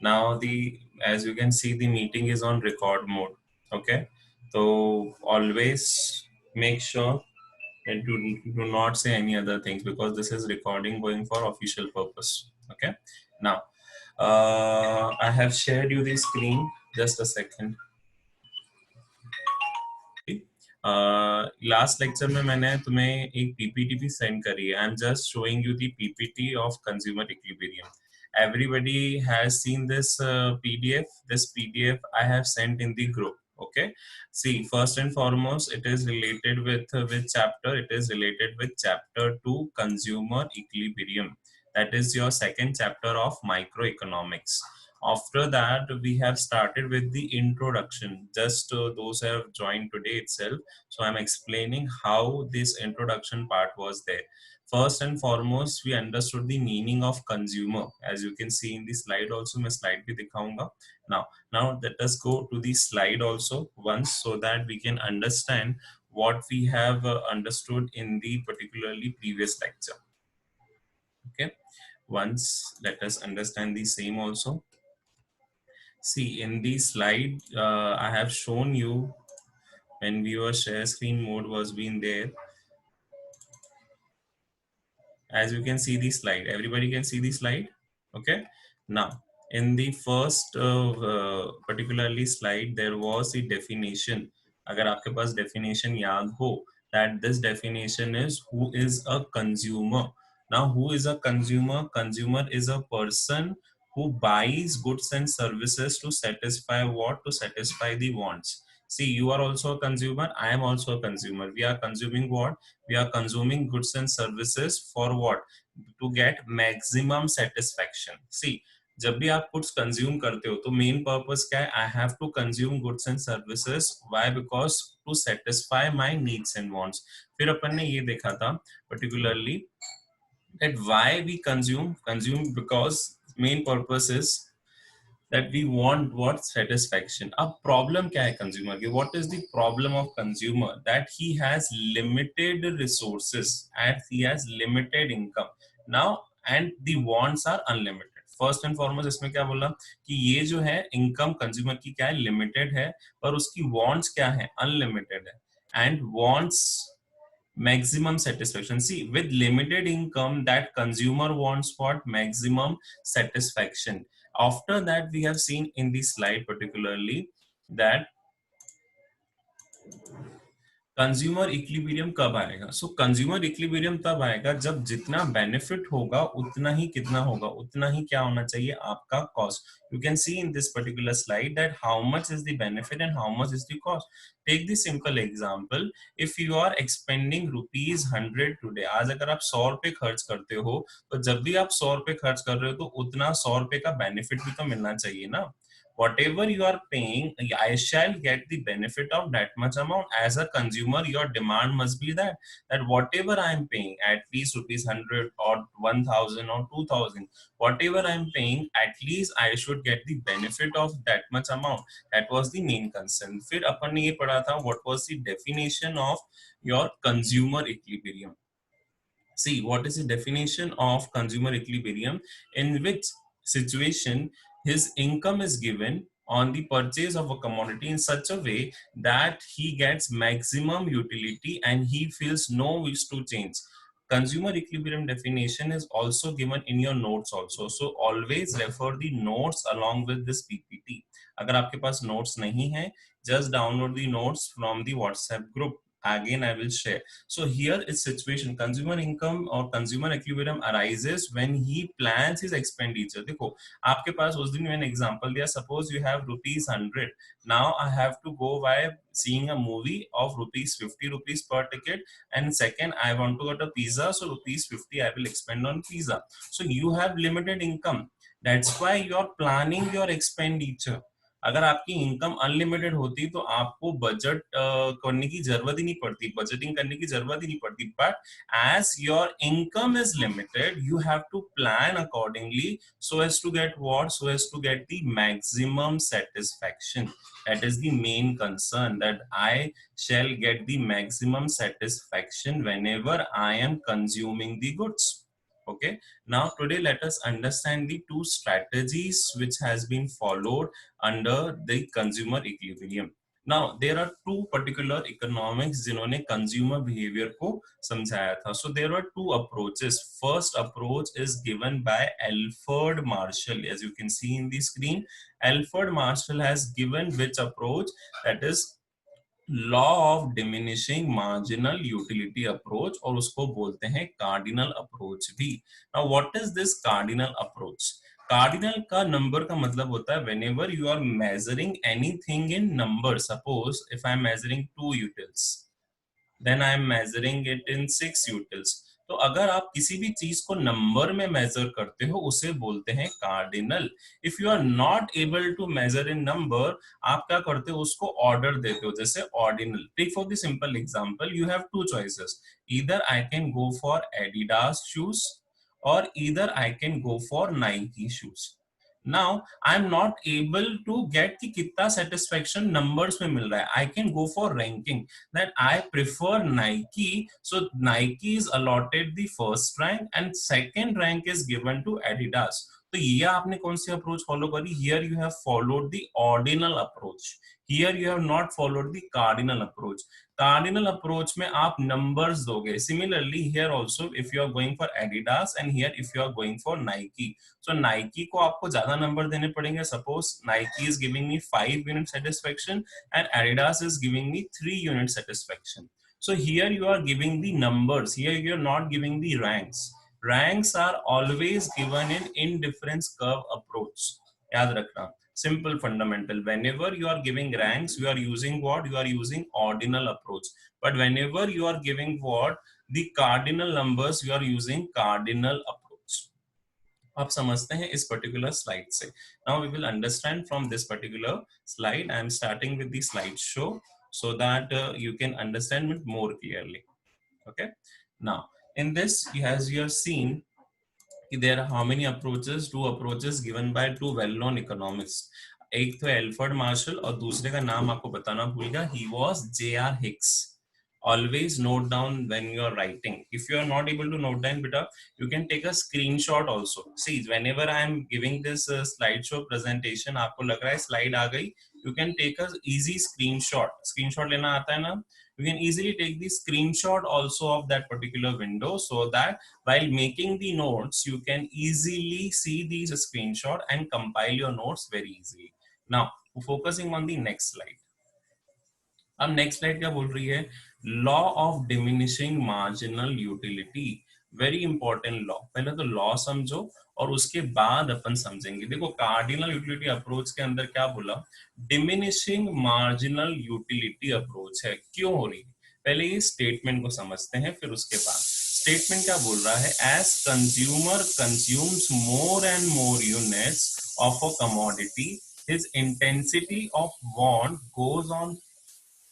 Now as you can see, the meeting is on record mode. Okay, so always make sure and do not say any other things, because this is recording going for official purpose. Okay, now I have shared you the screen. Just a second. Last lecture में मैंने तुम्हें एक PPT भी send करी है. I am just showing you the PPT of consumer equilibrium. Everybody has seen this PDF. This PDF I have sent in the group. Okay. See, first and foremost, it is related with chapter. It is related with chapter 2, consumer equilibrium. That is your second chapter of microeconomics. After that, we have started with the introduction. Just those who have joined today itself, so I'm explaining how this introduction part was there. First and foremost, we understood the meaning of consumer. As you can see in the slide also, मैं slide भी दिखाऊंगा. Now let us go to the slide also once, so that we can understand what we have understood in the particularly previous lecture. Okay, once let us understand the same also. See, in the slide I have shown you when viewer share screen mode was being there. As you can see the slide, everybody can see the slide. Okay, now in the first particularly slide, there was the definition. अगर आपके पास definition याद हो, that this definition is who is a consumer. Now who is a consumer? Consumer is a person who buys goods and services to satisfy what? To satisfy the wants. See, you are also a consumer, I am also a consumer. We are consuming what? We are consuming goods and services for what? To get maximum satisfaction. See, जब भी आप कुछ consume करते हो तो main purpose क्या है? I have to consume goods and services. Why? Because to satisfy my needs and wants. फिर अपन ने ये देखा था particularly that why we consume because main purpose is that we want what? Satisfaction. अब problem क्या है consumer की? What is the problem of consumer? That he has limited resources and he has limited income. Now and the wants are unlimited. First and foremost इसमें क्या बोला कि ये जो है इनकम कंज्यूमर की क्या है? लिमिटेड है. पर उसकी वांट्स क्या है? अनलिमिटेड है. And wants maximum satisfaction. See, with limited income, that consumer wants what? Maximum satisfaction. After that, we have seen in the slide particularly that consumer equilibrium कब आएगा? सो कंज्यूमर इक्विलिब्रियम तब आएगा जब जितना बेनिफिट होगा उतना ही कितना होगा? उतना ही क्या होना चाहिए? आपका cost. You can see in this particular slide that how much is the benefit and how much is the cost. Take the simple example. If you are expending rupees 100 today, आज अगर आप 100 रुपए खर्च करते हो, तो जब भी आप 100 रुपए खर्च कर रहे हो तो उतना 100 रुपए का बेनिफिट भी तो मिलना चाहिए ना. Whatever you are paying, I shall get the benefit of that much amount. As a consumer, your demand must be that whatever I am paying, at least rupees 100 or 1000 or 2000, whatever I am paying, at least I should get the benefit of that much amount. That was the main concern. फिर अपन ने ये पढ़ा था what was the definition of your consumer equilibrium. See, what is the definition of consumer equilibrium? In which situation his income is given on the purchase of a commodity in such a way that he gets maximum utility and he feels no wish to change. Consumer equilibrium definition is also given in your notes also. So always refer the notes along with this PPT. अगर आपके पास notes नहीं है, just download the notes from the WhatsApp group. Again, I will share. So here is situation. Consumer income or consumer equilibrium arises when he plans his expenditure. देखो, आपके पास उस दिन मैंने example दिया. Suppose you have rupees 100. Now I have to go by seeing a movie of rupees 50 rupees per ticket. And second, I want to get a pizza. So rupees 50 I will expend on pizza. So you have limited income. That's why you are planning your expenditure. अगर आपकी income unlimited होती तो आपको budget करने की जरूरत ही नहीं पड़ती, बजटिंग करने की जरूरत ही नहीं पड़ती. But as your income is limited, you have to plan accordingly so as to get what? So as to get the maximum satisfaction. That is the main concern, that I shall get the maximum satisfaction whenever I am consuming the goods. Okay, now today let us understand the two strategies which has been followed under the consumer equilibrium. Now there are two particular economics जिन्होंने consumer behavior को समझाया था. So there were two approaches. First approach is given by Alfred Marshall. As you can see in the screen, Alfred Marshall has given which approach, that is law of diminishing marginal utility approach, और उसको बोलते हैं cardinal approach भी. Now what is this cardinal approach? Cardinal का number का मतलब होता है whenever you are measuring anything in number. Suppose if I am measuring 2 utils, then I am measuring it in 6 utils. तो अगर आप किसी भी चीज को नंबर में मेजर करते हो उसे बोलते हैं cardinal. If you are not able to measure in number, आप क्या करते हो, उसको ऑर्डर देते हो, जैसे ordinal. Take for the simple example, you have two choices. Either I can go for Adidas shoes और either I can go for Nike shoes. Now I'm not able to get कि कितना satisfaction numbers में मिल रहा है. I can go for ranking, that I prefer Nike, so Nike is allotted the first rank and second rank is given to Adidas. तो ये आपने कौन सी approach follow करी? Here you have followed the ordinal approach. Here you have not followed the cardinal approach. Cardinal approach में आप numbers दोगे. Similarly here also, if you are going for Adidas and here if you are going for Nike, so Nike को आपको ज्यादा number देने पड़ेंगे. Suppose Nike is giving me 5 unit satisfaction and Adidas is giving me 3 unit satisfaction. So here you are giving the numbers. Here you are not giving the ranks. Ranks are always given in indifference curve approach. याद रखना. Simple fundamental. Whenever you are giving ranks, you are using what? You are using ordinal approach. But whenever you are giving what? The cardinal numbers, you are using cardinal approach. आप समझते हैं इस particular slide से. Now we will understand from this particular slide. I am starting with the slide show so that you can understand it more clearly. Okay, now in this, as you have seen, there are how many approaches? Two approaches given by two well-known economists. एक तो Alford martial और दूसरे का नाम आपको बताना भूल गया. He was J.R. Hicks. Always note down when you are writing. If you are not able to note down, beta, you can take a screenshot also. See, whenever I am giving this slideshow presentation, आपको लग रहा है slide आ गई, you can take a easy screenshot. Screenshot लेना आता है ना? You can easily take the screenshot also of that particular window, so that while making the notes, you can easily see these screenshot and compile your notes very easily. Now, focusing on the next slide. अब next slide क्या बोल रही है? Law of diminishing marginal utility. Very important law. पहले तो law समझो और उसके बाद अपन समझेंगे. देखो, कार्डिनल यूटिलिटी अप्रोच के अंदर क्या बोला? डिमिनिशिंग मार्जिनल यूटिलिटी अप्रोच है. क्यों हो रही है? पहले ये स्टेटमेंट को समझते हैं, फिर उसके बाद स्टेटमेंट क्या बोल रहा है? As consumer consumes more and more units of a commodity, his intensity of want goes on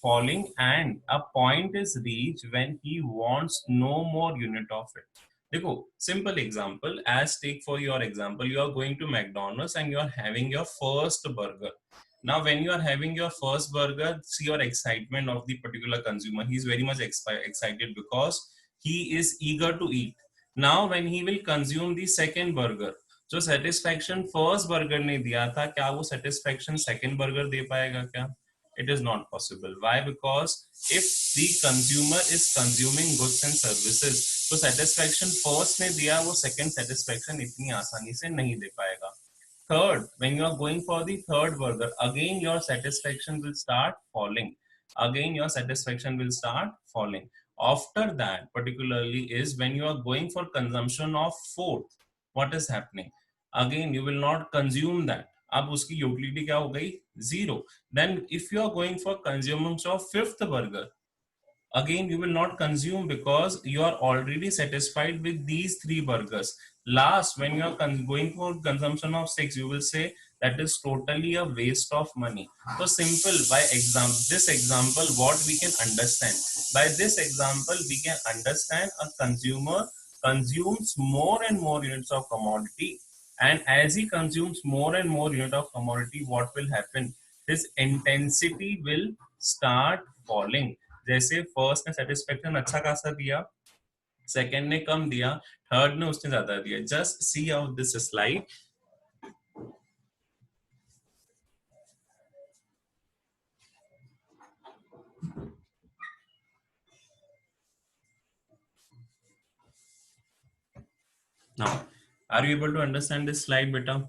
falling and a point is reached when he wants no more unit of it. देखो, simple example, as take for your example, you are going to McDonald's and you are having your first burger. Now when you are having your first burger, see your excitement of the particular consumer. He is very much excited because he is eager to eat. Now when he will consume the second burger, जो satisfaction first burger ने दिया था, क्या वो satisfaction second burger दे पाएगा क्या? It is not possible. Why? Because if the consumer is consuming goods and services, तो satisfaction first ने दिया, वो second satisfaction इतनी आसानी से नहीं दे पाएगा. Third, when you are going for the third burger, again your satisfaction will start falling. Again your satisfaction will start falling. After that, particularly is when you are going for consumption of fourth, what is happening? Again you will not consume that. अब उसकी utility क्या हो गई? Zero. Then if you are going for consumption of fifth burger, again you will not consume because you are already satisfied with these three burgers. Last, when you are going for consumption of six, you will say that is totally a waste of money. So simple. By this example, what we can understand? By this example, we can understand a consumer consumes more and more units of commodity, and as he consumes more and more unit of commodity, what will happen? His intensity will start falling. जैसे first ने satisfaction अच्छा खासा दिया, second ने कम दिया, third ने उसने ज्यादा दिया. Just see out this slide. Now are you able to understand this slide बेटा?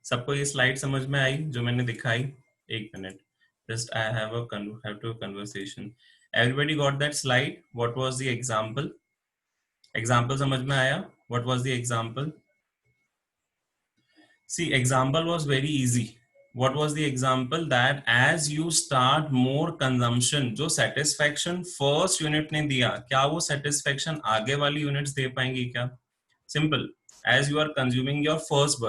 सबको ये स्लाइड समझ में आई जो मैंने दिखाई? एक minute, just I have to conversation. Everybody got that slide? What was the example? Example समझ में आया? What was the example? See, example was very easy. What was the example? That as you start more consumption, जो satisfaction first unit ने दिया, क्या वो satisfaction आगे वाली units दे पाएंगी क्या? Simple. As you are consuming your first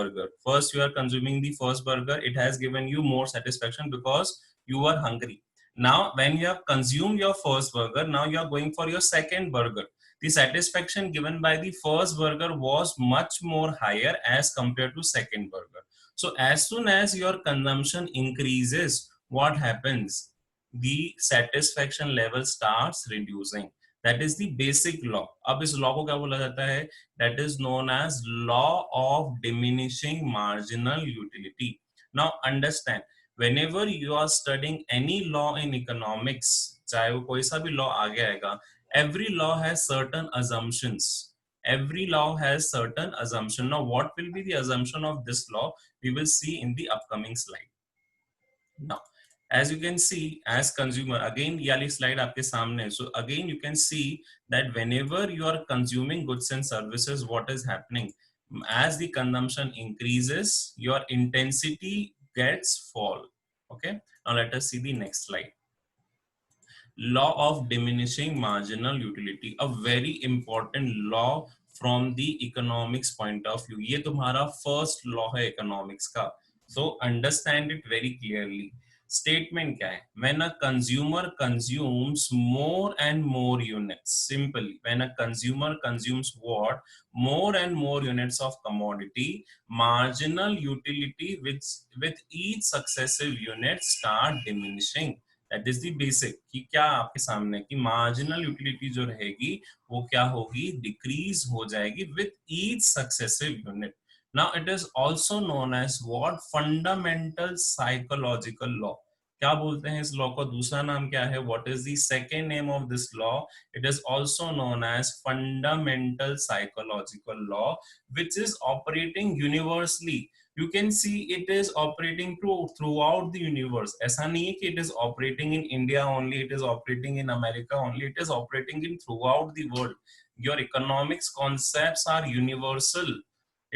you are consuming the first burger, it has given you more satisfaction because you are hungry. Now, when you have consumed your first burger, now you are going for your second burger. The satisfaction given by the first burger was much more higher as compared to second burger. So as soon as your consumption increases, what happens? The satisfaction level starts reducing. That is the basic law. अब इस law को क्या बोला जाता है? That is known as law of diminishing marginal utility. Now understand, whenever you are studying any law in economics, चाहे वो कोई सा भी law आगे आएगा, every law has certain assumptions. Every law has certain assumption. Now what will be the assumption of this law? We will see in the upcoming slide. Now as you can see, as consumer, again ये वाली slide आपके सामने है. So again you can see that whenever you are consuming goods and services, what is happening? As the consumption increases, your intensity gets fall. Okay, now let us see the next slide. Law of diminishing marginal utility, a very important law from the economics point of view. ये तुम्हारा first law है economics का. So understand it very clearly. Statement क्या है? When a consumer consumes more and more units, simply when a consumer consumes what? More and more units of commodity, marginal utility with each successive unit start diminishing. That is the basic. कि क्या आपके सामने की marginal utility जो रहेगी वो क्या होगी? डिक्रीज हो जाएगी with each successive unit. Now it is also known as what? Fundamental psychological law. क्या बोलते हैं इस लॉ को? दूसरा नाम क्या है? What is the second name of this law? It is also known as fundamental psychological law, which is operating universally. You can see it is operating throughout the universe. ऐसा नहीं है कि it is operating in India only, it is operating in America only, it is operating in throughout the world. Your economics concepts are universal.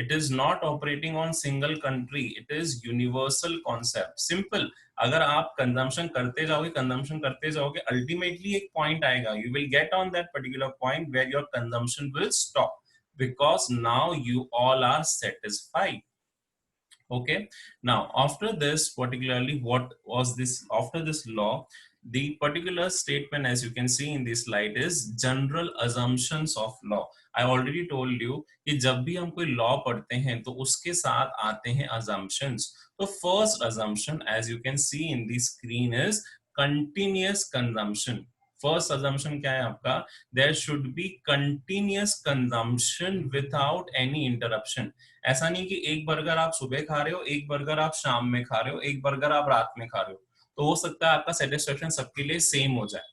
It is not operating on single country, it is universal concept. Simple. अगर आप consumption करते जाओगे, ultimately एक point आएगा. You will get on that particular point where your consumption will stop because now you all are satisfied. Okay, now after this, particularly what was this? After this law, the particular statement, as you can see in this slide, is general assumptions of law. I already told you कि जब भी हम कोई law पढ़ते हैं तो उसके साथ आते हैं assumptions. तो first assumption, as you can see in the screen, is continuous consumption. First assumption क्या है आपका? There should be continuous consumption without any interruption. ऐसा नहीं कि एक बर्गर आप सुबह खा रहे हो, एक बर्गर आप शाम में खा रहे हो, एक बर्गर आप रात में खा रहे हो, तो हो सकता है आपका सेटिस्फेक्शन सबके लिए सेम हो जाए.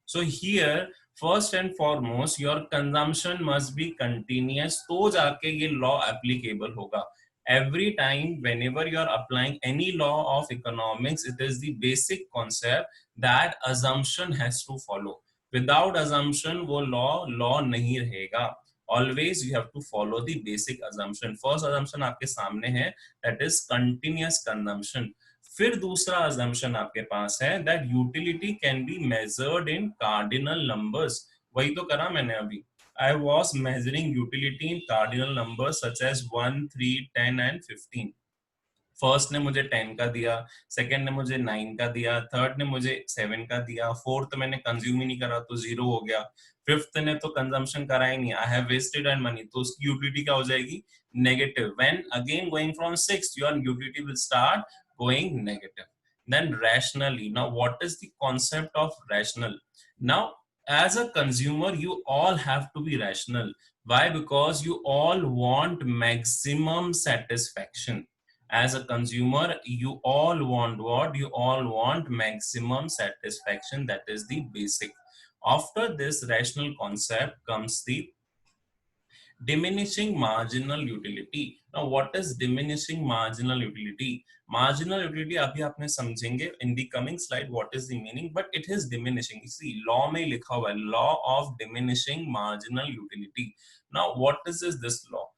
So here first and foremost your consumption must be continuous, तो जाके ये लॉ एप्लीकेबल होगा. Every time whenever you are applying any law of economics, it is the basic concept that assumption has to follow. Without assumption वो law नहीं रहेगा. Always you have to follow the basic assumption. First assumption आपके सामने है, that is continuous consumption. फिर दूसरा assumption आपके पास है that utility can be measured in cardinal numbers. वही तो करा मैंने अभी. I was measuring utility in cardinal numbers such as 1, 3, 10 and 15. First ने मुझे 10 का दिया, सेकंड ने मुझे 9 का दिया, थर्ड ने मुझे 7 का दिया, फोर्थ मैंने कंज्यूम ही नहीं करा तो 0 हो गया, फिफ्थ ने तो कंजम्पशन करा ही नहीं, I have wasted and money, तो उसकी यूटिलिटी क्या हो जाएगी? Negative. When again going from 6 your utility will start going negative. Then rationally, now what is the concept of rational? Now as a consumer you all have to be rational. Why? Because you all want maximum satisfaction. As a consumer you all want what? You all want maximum satisfaction. That is the basic. After this rational concept comes the diminishing marginal utility. Now what is diminishing marginal utility? Marginal utility अभी आपने समझेंगे in the coming slide what is the meaning, but it is diminishing. See, law में लिखा हुआ है law of diminishing marginal utility. Now what is this law?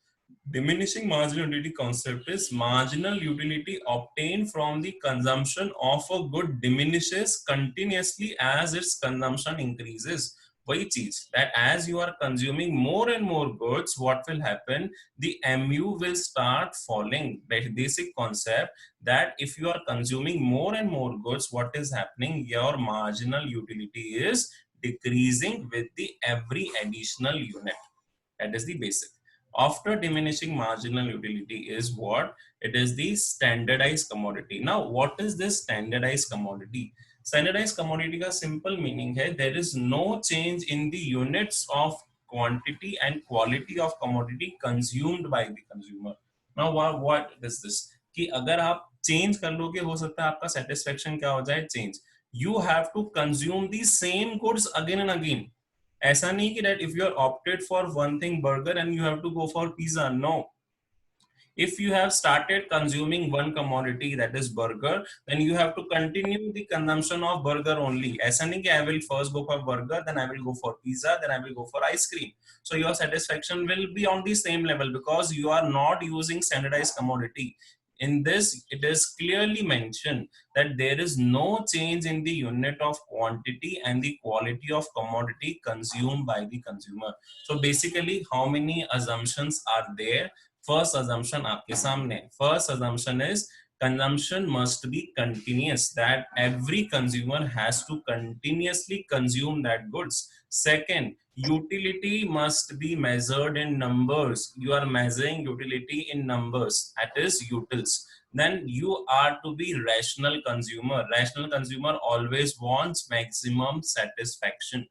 Diminishing marginal utility concept is marginal utility obtained from the consumption of a good diminishes continuously as its consumption increases. वही चीज that as you are consuming more and more goods, what will happen? The mu will start falling. Basic concept that if you are consuming more and more goods, what is happening? Your marginal utility is decreasing with the every additional unit. That is the basic. After diminishing marginal utility is what? It is the standardized commodity. Now what is this standardized commodity? Standardized commodity का simple meaning है there is no change in the units of quantity and quality of commodity consumed by the consumer. Now what is this? कि अगर आप change कर लोगे हो सकता है आपका satisfaction क्या हो जाए? Change. You have to consume the same goods again and again. ऐसा नहीं कि that if you are opted for one thing burger and you have to go for pizza. No, if you have started consuming one commodity that is burger, then you have to continue the consumption of burger only. ऐसा नहीं कि I will first go for burger, then I will go for pizza, then I will go for ice cream. So your satisfaction will be on the same level because you are not using standardized commodity. In this, it is clearly mentioned that there is no change in the unit of quantity and the quality of commodity consumed by the consumer. So basically, how many assumptions are there? First assumption आपके सामने. First assumption is consumption must be continuous, that every consumer has to continuously consume that goods. Second, utility must be measured in numbers. You are measuring utility in numbers, that is utils. Then you are to be rational consumer. Rational consumer always wants maximum satisfaction.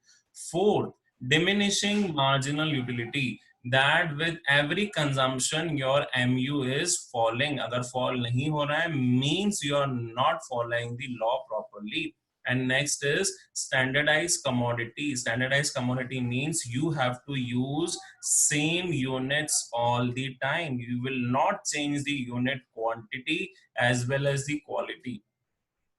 Fourth, diminishing marginal utility, that with every consumption your mu is falling. अगर fall नहीं हो रहा है means you are not following the law properly. And next is standardized commodity. Standardized commodity means you have to use same units all the time. You will not change the unit quantity as well as the quality.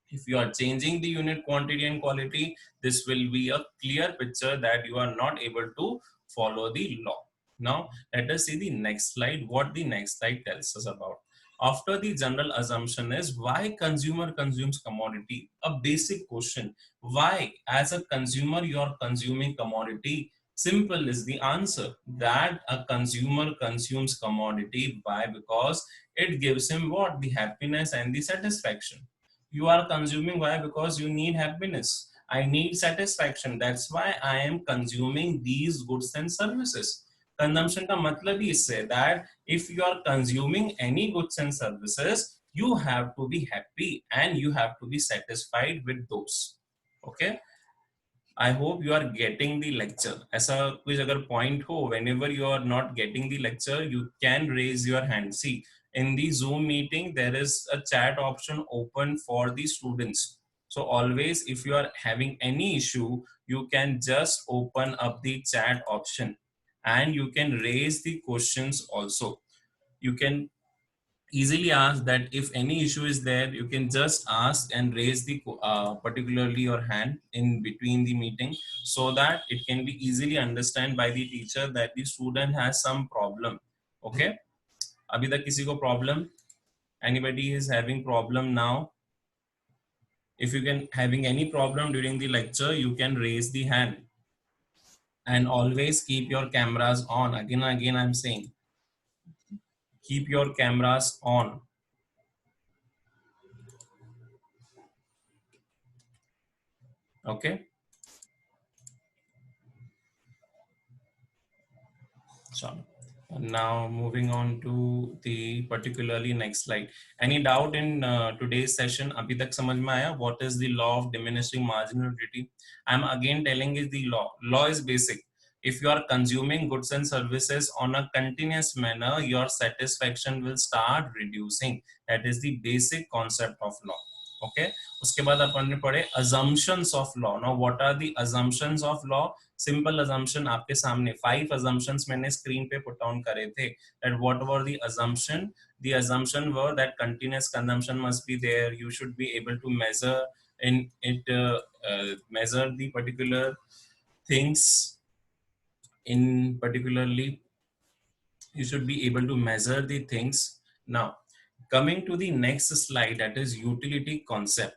If you are changing the unit quantity and quality, this will be a clear picture that you are not able to follow the law. Now, let us see the next slide, what the next slide tells us about. After the general assumption is why consumer consumes commodity. A basic question. Why, as a consumer, you are consuming commodity? Simple is the answer that a consumer consumes commodity. Why? Because it gives him what? The happiness and the satisfaction. You are consuming. Why? Because you need happiness. I need satisfaction. That's why I am consuming these goods and services. Consumption का मतलब ही इससे that if you are consuming any goods and services, you have to be happy and you have to be satisfied with those. Okay, I hope you are getting the lecture. ऐसा कुछ अगर point हो, whenever you are not getting the lecture, you can raise your hand. See, in the Zoom meeting, there is a chat option open for the students. So always, if you are having any issue, you can just open up the chat option and you can raise the questions also. You can easily ask that if any issue is there, you can just ask and raise the particularly your hand in between the meeting, so that it can be easily understand by the teacher that the student has some problem. Okay, abhi tak kisi ko problem? Anybody is having problem now? If you can having any problem during the lecture, you can raise the hand. And always keep your cameras on. Again and again I'm saying, keep your cameras on. Okay, chalo. Now moving on to the particularly next slide. Any doubt in today's session? अभी तक समझ में आया? What is the law of diminishing marginal utility? I'm again telling you the law. Law is basic. If you are consuming goods and services on a continuous manner, your satisfaction will start reducing. That is the basic concept of law. Okay. उसके बाद अपन ने पढ़े assumptions of law. Now, what are the assumptions of law? Simple assumption आपके सामने 5 assumptions मैंने screen पे put on करे थे. That what were the assumption? The assumption were that continuous consumption must be there. You should be able to measure in it, measure the particular things in particularly. You should be able to measure the things. Now, coming to the next slide, that is utility concept.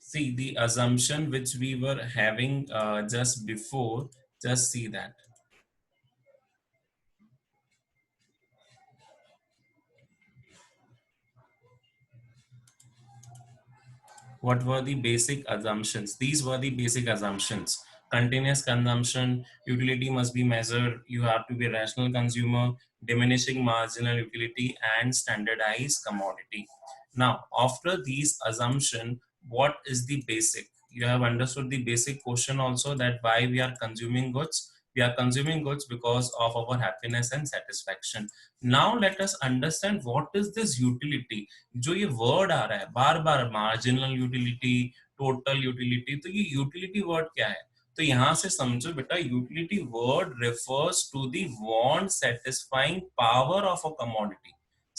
See the assumption which we were having just before, just see that. What were the basic assumptions? These were the basic assumptions. Continuous consumption, utility must be measured, you have to be a rational consumer, diminishing marginal utility, and standardized commodity. Now, after these assumptions, what is the basic? You have understood the basic question also, that why we are consuming goods. We are consuming goods because of our happiness and satisfaction. Now let us understand what is this utility. जो ये word आ रहा है बार बार, marginal utility, total utility, तो ये utility word क्या है? तो यहां से समझो बेटा, utility word refers to the want satisfying power of a commodity.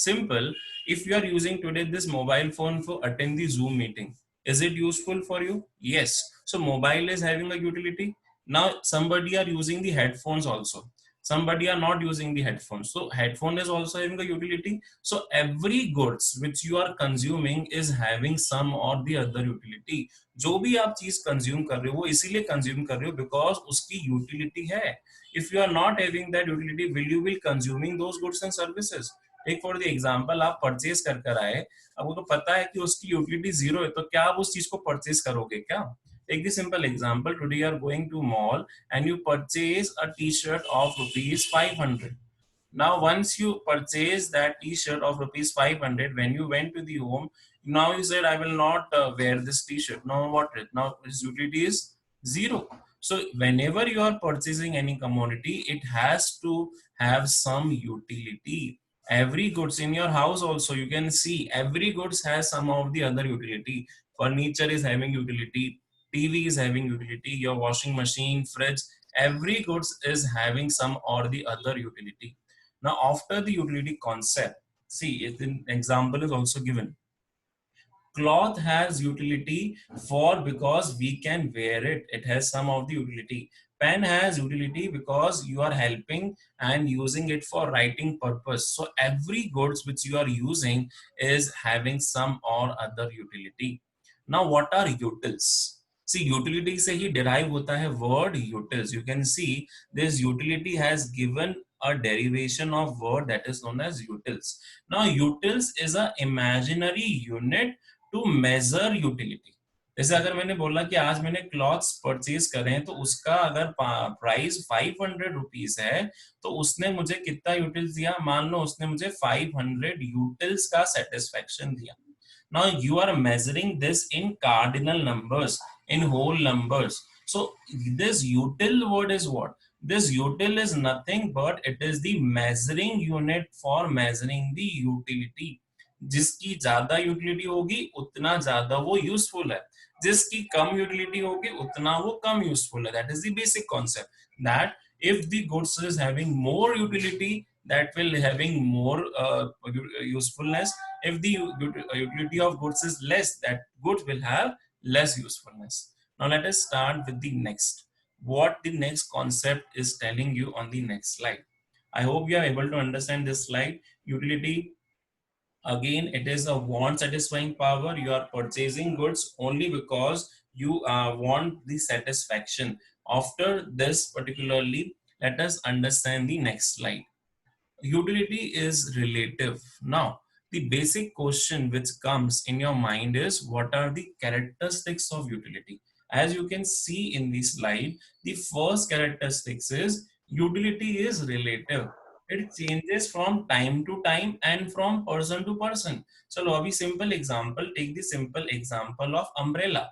Simple. If you are using today this mobile phone to attend the Zoom meeting, is it useful for you? Yes. So mobile is having a utility. Now somebody are using the headphones also. Somebody are not using the headphones. So headphone is also having a utility. So every goods which you are consuming is having some or the other utility. जो भी आप चीज consume कर रहे हो वो इसीलिए consume कर रहे हो बिकॉज उसकी यूटिलिटी है. If you are not having that utility, will you will consuming those goods and services? Take for the example, आप परचेज कर कर आए, अब वो तो पता है कि उसकी यूटिलिटी जीरो है, तो क्या आप उस चीज को परचेज करोगे क्या? Take the simple example. Today you are going to mall and you purchase a t-shirt of rupees 500. Now once you purchase that t-shirt of rupees 500, when you went to the home, now you said I will not wear this t-shirt. Now what? Now its utility is zero. So whenever you are purchasing any commodity, it has to have some utility. Every goods in your house also, you can see every goods has some of the other utility. Furniture is having utility, TV is having utility, your washing machine, fridge, every goods is having some or the other utility. Now after the utility concept, see an example is also given. Cloth has utility for because we can wear it, it has some of the utility. Pen has utility because you are helping and using it for writing purpose. So every goods which you are using is having some or other utility. Now what are utils? See, utility से ही derive होता है word utils. You can see this utility has given a derivation of word that is known as utils. Now utils is a imaginary unit to measure utility. जैसे अगर मैंने बोला कि आज मैंने क्लॉथ्स परचेज करे हैं, तो उसका अगर प्राइस 500 रुपीज है, तो उसने मुझे कितना यूटिल्स दिया? मान लो उसने मुझे 500 यूटिल्स का सेटिस्फेक्शन दिया. Now you are measuring this in cardinal numbers, in whole numbers. So this util word is what? This util is nothing but it is the measuring unit for measuring the utility. जिसकी ज्यादा utility होगी उतना ज्यादा वो useful है, जिसकी कम utility होगी उतना वो कम यूजफुल है. That is the basic concept that if the goods is having more utility, that will having more usefulness. If the utility of goods is less, that goods will have less usefulness. Now let us start with the next, what the next concept is telling you on the next slide. I hope you are able to understand this slide. Utility, again, it is a want satisfying power. You are purchasing goods only because you want the satisfaction. After this particularly, let us understand the next slide. Utility is relative. Now the basic question which comes in your mind is, what are the characteristics of utility? As you can see in the slide, the first characteristics is utility is relative. It changes from time to time and from person to person. चलो अभी simple example, take the simple example of umbrella.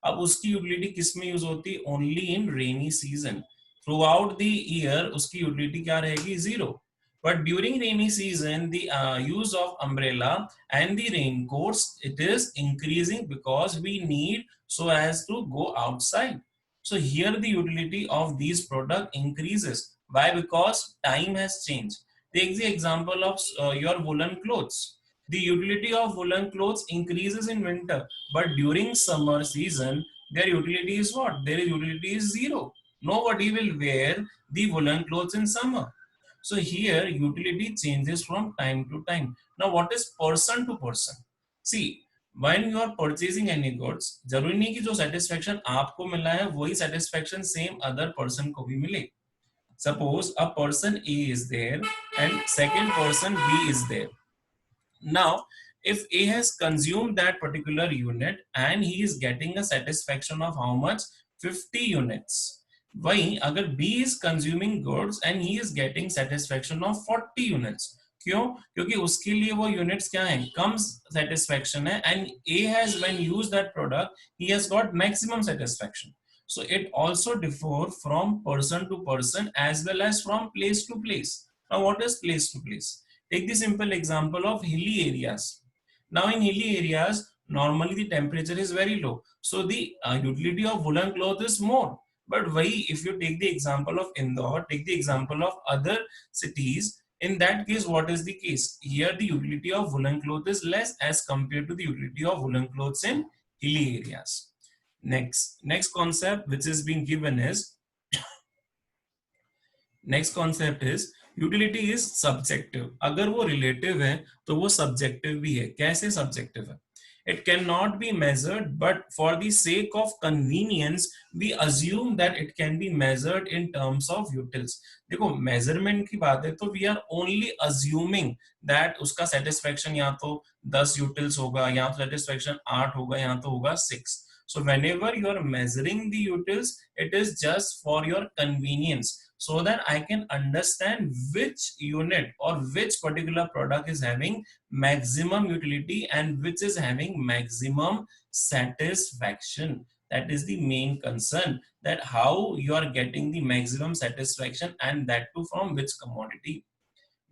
अब उसकी utility किस में use होती है? Only in rainy season. Through out the year उसकी utility क्या रहेगी? Zero. But during rainy season, the use of umbrella and the raincoats, it is increasing because we need so as to go outside. So here the utility of these product increases. Why? Because time has changed. Take the example of your woolen clothes. The utility of woolen clothes increases in winter, but during summer season, their utility is what? Their utility is zero. Nobody will wear the woolen clothes in summer. So here utility changes from time to time. Now what is person to person? See, when you are purchasing any goods, जरूरी नहीं कि जो satisfaction आपको मिला है वही satisfaction same other person को भी मिले. Suppose a person A is there and second person B is there. Now, if A has consumed that particular unit and he is getting a satisfaction of how much? 50 units. वहीं अगर B is consuming goods and he is getting satisfaction of 40 units. क्यों? क्योंकि उसके लिए वो units क्या है? कम satisfaction है, and A has when used that product, he has got maximum satisfaction. So it also differ from person to person as well as from place to place. Now, what is place to place? Take the simple example of hilly areas. Now in hilly areas, normally the temperature is very low. So the utility of woolen cloth is more. But why, if you take the example of Indore, take the example of other cities, in that case, what is the case? Here the utility of woolen cloth is less as compared to the utility of woolen clothes in hilly areas. Next concept which is being given is, next concept is utility is subjective. अगर वो relative है तो वो subjective भी है. कैसे subjective है? It cannot be measured, but for the sake of convenience, we assume that it can be measured in terms of utils. देखो measurement की बात है तो we are only assuming that उसका satisfaction या तो 10 utils होगा, या तो satisfaction 8 होगा, या तो होगा 6. So whenever you are measuring the utils, it is just for your convenience, so that I can understand which unit or which particular product is having maximum utility and which is having maximum satisfaction. That is the main concern, that how you are getting the maximum satisfaction, and that too from which commodity.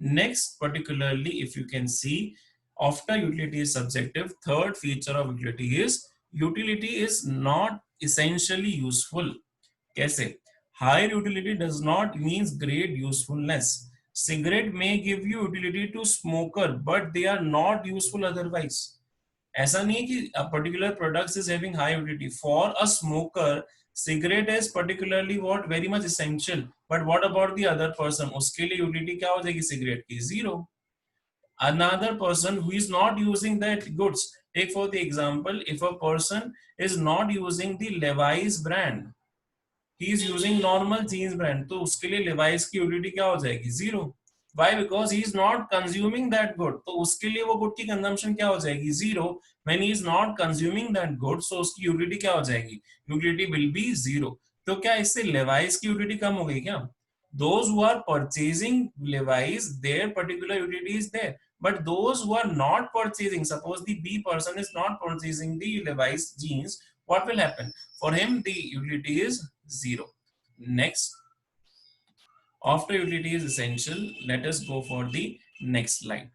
Next, particularly if you can see, after utility is subjective, third feature of utility is not essentially useful. कैसे? Higher utility does not means great usefulness. Cigarette may give you utility to smoker, but they are not useful otherwise. ऐसा नहीं है कि a particular product is having high utility. For a smoker, cigarette is particularly what? Very much essential. But what about the other person? उसके लिए utility क्या हो जाएगी cigarette की? Zero. Another person who is not using that goods. Take for the example, if a person is not using the Levi's brand, he is using normal jeans brand, तो उसके लिए Levi's की utility क्या हो जाएगी? Zero. Why? Because he is not consuming that good. तो उसके लिए वो good की consumption क्या हो जाएगी? Zero. When he is not consuming that good, so उसकी utility क्या हो जाएगी? Utility will be zero. तो क्या इससे Levi's की utility कम हो गई क्या? Those who are purchasing Levi's, their particular utility is there. But those who are not purchasing, suppose the B person is not purchasing the Levi's jeans, what will happen? For him, the utility is zero. Next, after utility is essential, let us go for the next slide.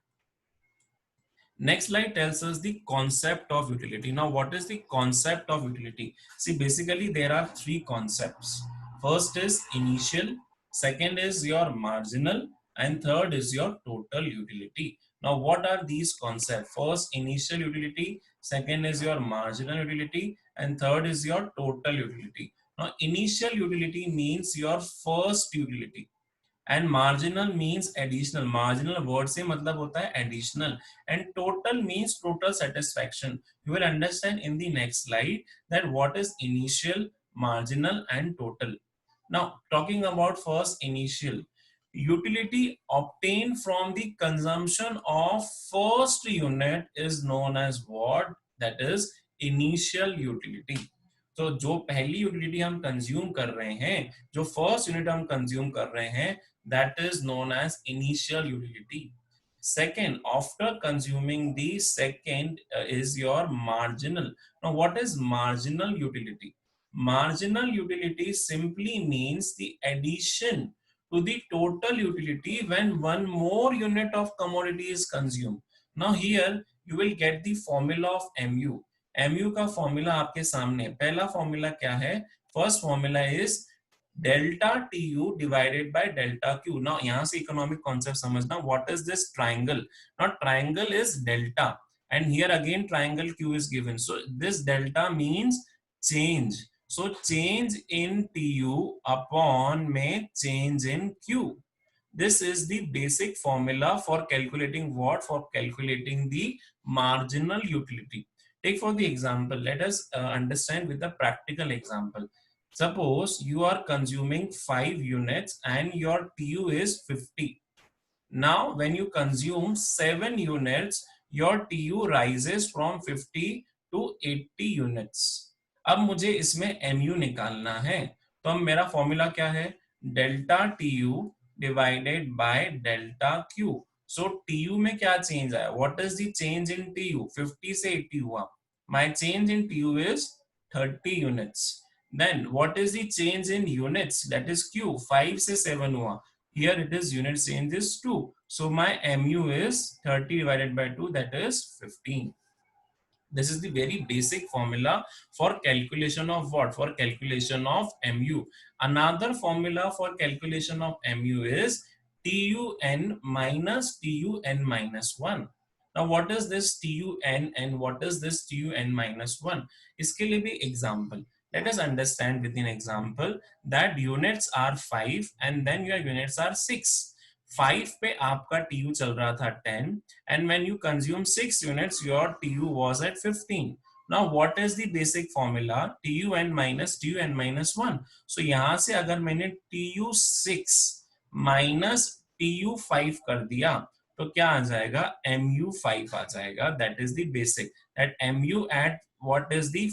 Next slide tells us the concept of utility. Now, what is the concept of utility? See, basically there are three concepts. First is initial, second is your marginal, and third is your total utility. Now, what are these concepts? First, initial utility, second is your marginal utility, and third is your total utility. Now, initial utility means your first utility, and marginal means additional. Marginal word से मतलब होता है additional, and total means total satisfaction. You will understand in the next slide that what is initial, marginal, and total. Now, talking about first initial, utility obtained from the consumption of first unit is known as what? That is initial utility. तो जो पहली utility हम consume कर रहे हैं, जो first unit हम consume कर रहे हैं, that is known as initial utility. Second, after consuming the second is your marginal. Now, what is marginal utility? Marginal utility simply means the addition to the total utility when one more unit of commodity is consumed. Now, here you will get the formula of MU. MU का formula आपके सामने. पहला formula क्या है? First formula is delta T U divided by delta Q. Now यहां से economic concept समझना. What is this triangle? Now triangle is delta and here again triangle Q is given. So this delta means change. So change in TU upon में change in Q. This is the basic formula for calculating what? For calculating the marginal utility. Take for the example, let us understand with a practical example. Suppose you are consuming 5 units and your TU is 50. Now when you consume 7 units, your TU rises from 50 to 80 units. अब मुझे इसमें MU निकालना है. तो अब मेरा formula क्या है? Delta TU divided by delta Q. So TU में क्या चेंज आया? What is the change in TU? 50 से 80 हुआ. My change in TU is 30 units. Then what is the change in units? That is Q. 5 से 7 हुआ. Here it is unit change is 2. So my MU is 30 divided by 2, that is 15. This is the very basic formula for calculation of what? For calculation of MU. Another formula for calculation of MU is TUN minus TUN minus 1. Now what is this TUN and what is this TUN minus 1? इसके लिए भी example. Let us understand with an example that units are 5 and then your units are 6. 5 पे आपका TU चल रहा था 10 and when you consume 6 units your TU was at 15. Now what is the basic formula? TUN minus 1. So यहाँ से अगर मैंने TU6 minus TU5 कर दिया तो क्या आ जाएगा? MU5 आ जाएगा. That is the basic. That MU at what is the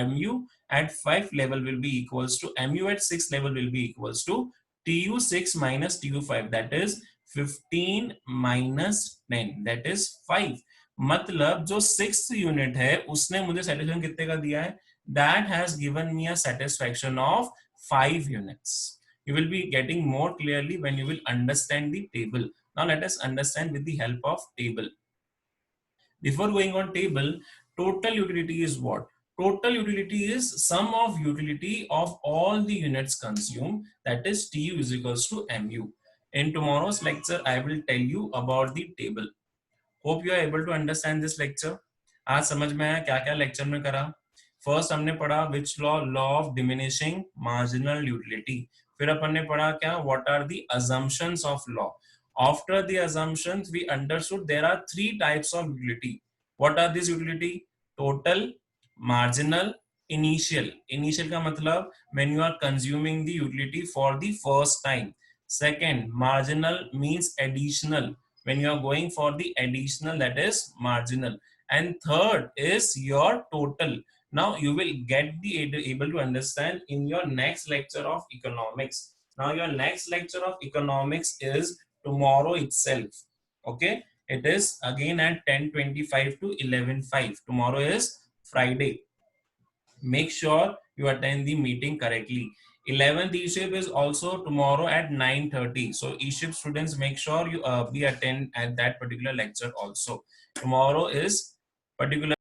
MU at 5 level will be equals to MU at 6 level will be equals to TU6 minus TU5, that is 15 minus 10, that is 5. मतलब जो 6th unit है उसने मुझे satisfaction कितने का दिया है? That has given me a satisfaction of 5 units. You will be getting more clearly when you will understand the table. Now let us understand with the help of table. Before going on table, total utility is what? Total utility is sum of utility of all the units consumed, that is TU is equals to MU. In tomorrow's lecture, I will tell you about the table. Hope you are able to understand this lecture. आज समझ में आया क्या क्या lecture में करा. First हमने पढ़ा which law? Law of diminishing marginal utility. फिर अपन ने पढ़ा क्या? What are the assumptions of law. After the assumptions, we understood there are 3 types of utility. What are these utility? Total, marginal, initial. Initial का मतलब when you are consuming the utility for the first time. Second, marginal means additional. When you are going for the additional, that is marginal. And third is your total. Now you will get the able to understand in your next lecture of economics. Now your next lecture of economics is tomorrow itself. Okay, it is again at 10:25 to 11:05. Tomorrow is Friday. Make sure you attend the meeting correctly. 11th E-Ship is also tomorrow at 9:30. So E-Ship students, make sure you be attend at that particular lecture also. Tomorrow is particular